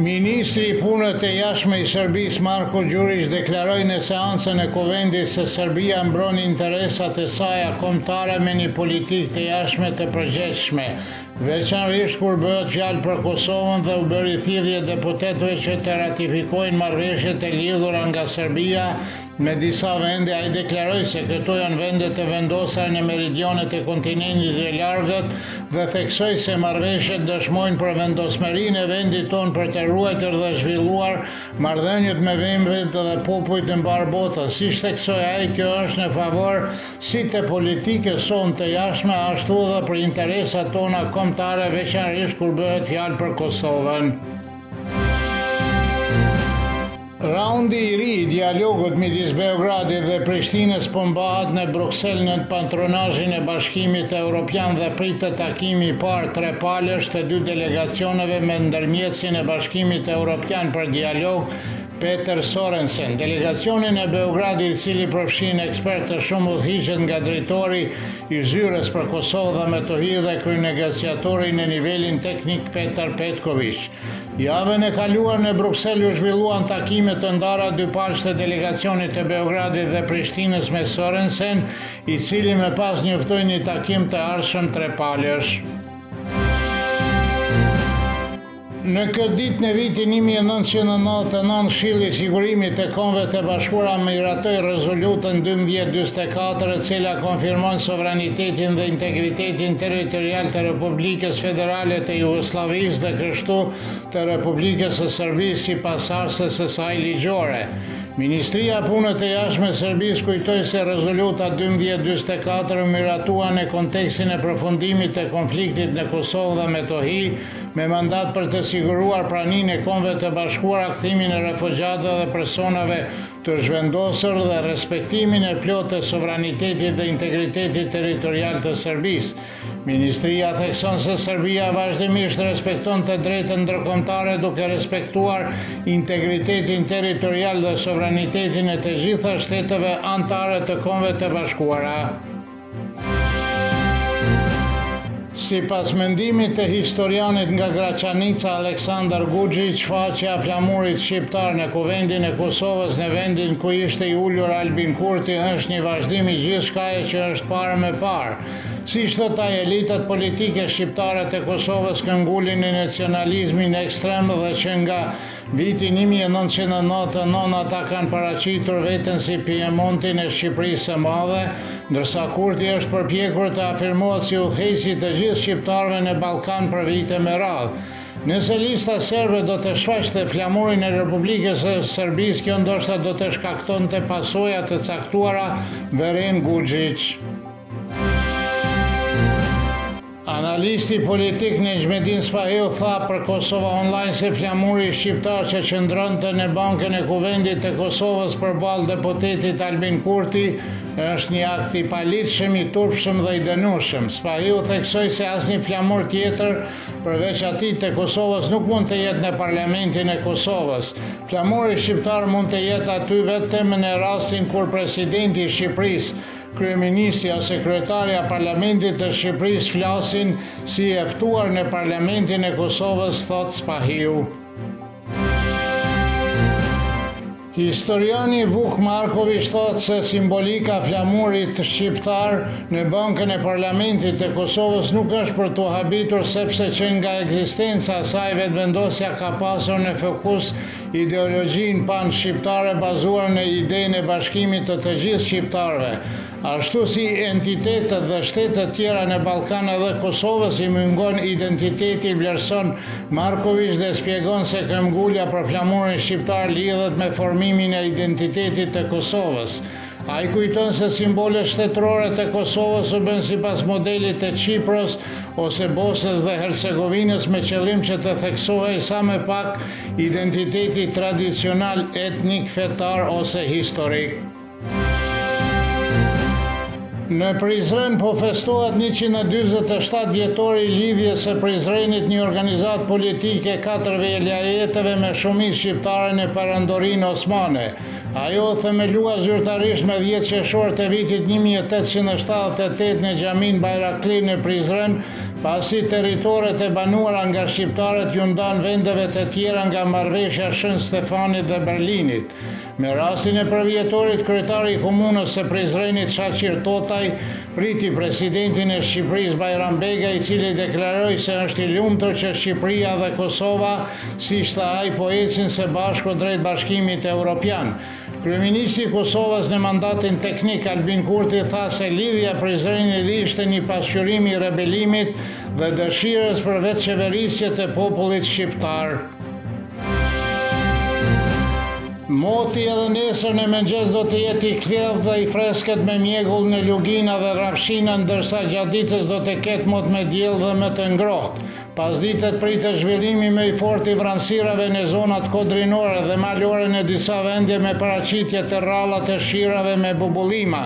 Ministri i Punët e Jashtme i Serbisë Marko Đurić deklaroi në seancën e Kuvendit se Serbia mbron interesat e saj kombëtare me një politikë të jashtme të përgjithshme, veçanërisht kur bëhet fjalë për Kosovën dhe u bëri thirrje deputetëve që të ratifikojnë marrëveshjet e lidhura nga Serbia me disa vende. Ai deklaroi se këto janë vendet e vendosura në meridionet e kontinentit të largët dhe theksoi se marrëveshjet dëshmojnë për vendosmërinë e vendit tonë për të ruajtur dhe zhvilluar marrëdhëniet me vendjet dhe popujt në mbar botën. Siç theksoi ai, kjo është në favor si të politikës sonë të jashtme, ashtu edhe për interesat tona kombëtare, veçanërisht kur bëhet fjalë për Kosovën. Raundi i ri i dialogut midis Beogradit dhe Prishtinës po mbahet në Bruksel në patronazhin e Bashkimit Evropian dhe pritet takimi i parë trepalësh të dy delegacioneve me ndërmjetësin e Bashkimit Evropian për dialog, Peter Sorensen. Delegacionin e Beogradit, i cili përfshin ekspertë të shumë, udhëhiqet nga drejtori i zyrës për Kosovë dhe Metohi dhe kryenegociatori në nivelin teknik Petar Petković. Javën e kaluar në Bruksel u zhvilluan takime të ndara dypalësh të delegacionit të Beogradit dhe Prishtinës me Sorensen, i cili më pas njoftoi një takim të ardhshëm trepalësh. Në këtë ditë në vitin 1999, Këshilli i Sigurimit të Kombeve të Bashkuara miratoi rezolutën 1244, e cila konfirmon sovranitetin dhe integritetin territorial të Republikës Federale të Jugosllavisë dhe kështu të Republikës së Serbisë si pasardhëse së saj ligjore. Ministria e Punës e Jashtme e Serbisë kujtoi se rezoluta 1244 miratua në kontekstin e përfundimit të konfliktit në Kosovë dhe Metohi, me mandat për të siguruar praninë e Kombeve të Bashkuara, kthimin e refugjatëve dhe personave të zhvendosur dhe respektimin e plotë të sovranitetit dhe integritetit territorial të Serbisë. Ministria thekson se Serbia vazhdimisht respekton të drejtën ndërkombëtare duke respektuar integritetin territorial dhe sovranitetin e të gjitha shteteve anëtare të Kombeve të Bashkuara. Sipas mendimit të historianit nga Graçanica Aleksandar Guxhić, faqja e flamurit shqiptar në Kuvendin e Kosovës në vendin ku ishte i ulur Albin Kurti është një vazhdim i gjithçkaje që është parë me parë. Siç thot ai, elitat politike shqiptare të Kosovës këngulin në nacionalizmin ekstrem dhe që nga viti 1999 ata kanë paraqitur veten si Piemontin e Shqipërisë së Madhe, ndërsa Kurti është përpjekur të afirmohet si udhëheqësi të gjithë shqiptarëve në Ballkan për vite me radhë. Nëse lista serbe do të shfaqte flamurin e Republikës së Serbisë, kjo ndoshta do të shkaktonte pasoja të caktuara, vëren Guxhić. Analisti politik Nejmedin Spahiu tha për Kosova Online se flamuri shqiptar që qëndronte në bankën e Kuvendit të Kosovës përballë deputetit Albin Kurti është një akt i palitshëm, i turpshëm dhe i dënueshëm. Spahiu theksoi se asnjë flamur tjetër përveç atij të Kosovës nuk mund të jetë në Parlamentin e Kosovës. Flamuri shqiptar mund të jetë aty vetëm në rastin kur presidenti i Shqipërisë, kryeministri ose kryetaria e Parlamentit të Shqipërisë flasin si e ftuar në Parlamentin e Kosovës, thot Spahiu. Historiani Vuk Marković thot se simbolika flamurit shqiptar në bankën e Parlamentit të Kosovës nuk është për t'u habitur, sepse që nga ekzistenca e saj vetëvendosja ka pasur në fokus ideologjinë pan-shqiptare bazuar në idenë e bashkimit të gjithë shqiptarëve. Ashtu si entitetet dhe shtetet tjera në Ballkan edhe Kosovës i mungon identiteti, vlerëson Marković dhe shpjegon se këmbgulja për flamurin shqiptar lidhet me formimin e identitetit të Kosovës. Ai kujton se simbolet shtetërore të Kosovës u bën sipas modelit të Çipros ose Bosnës dhe Hercegovinës me qëllim që të theksohej sa më pak identiteti tradicional, etnik, fetar ose historik. Në Prizren po festohet 147 vjetori i lidhjes së Prizrenit, një organizatë politike 4 velajeteve me shumicë shqiptare në perandorinë osmane. Ajo themelua zyrtarisht me 10 qershor të vitit 1878 në xhamin Bayrakli në Prizren, pasi territoret e banuara nga shqiptarët ju ndan vendeve të tjera nga marrëveshja Shën Stefanit dhe Berlinit. Me rastin e përvjetorit, kryetari i komunës së Prizrenit Shaqir Totaj priti presidentin e Shqipërisë Bajram Bega, i cili deklaroi se është i lumtur që Shqipëria dhe Kosova, siç tha ai, po ecin së bashku drejt bashkimit evropian. Kryeministri i Kosovës në mandatin teknik Albin Kurti tha se lidhja Prizrenit ishte një pasqyrim i rebelimit dhe dëshirës për vetëqeverisje të popullit shqiptar. Moti edhe nesër në mëngjes do të jetë i kthjellë dhe i freskët me mjegull në lugina dhe rafshina, ndërsa gjatë ditës do të ketë mot me diell dhe më të ngrohtë. Pasditet pritet zhvillimi më i fortë i vranësirave në zonat kodrinore dhe malore në disa vende me paraqitje të rralla të shirave me bubullima.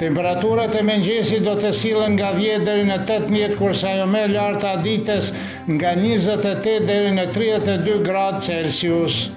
Temperaturat e mëngjesit do të sillen nga 10 deri në 18, kurse ajo më e larta e ditës nga 28 deri në 32 gradë Celsius.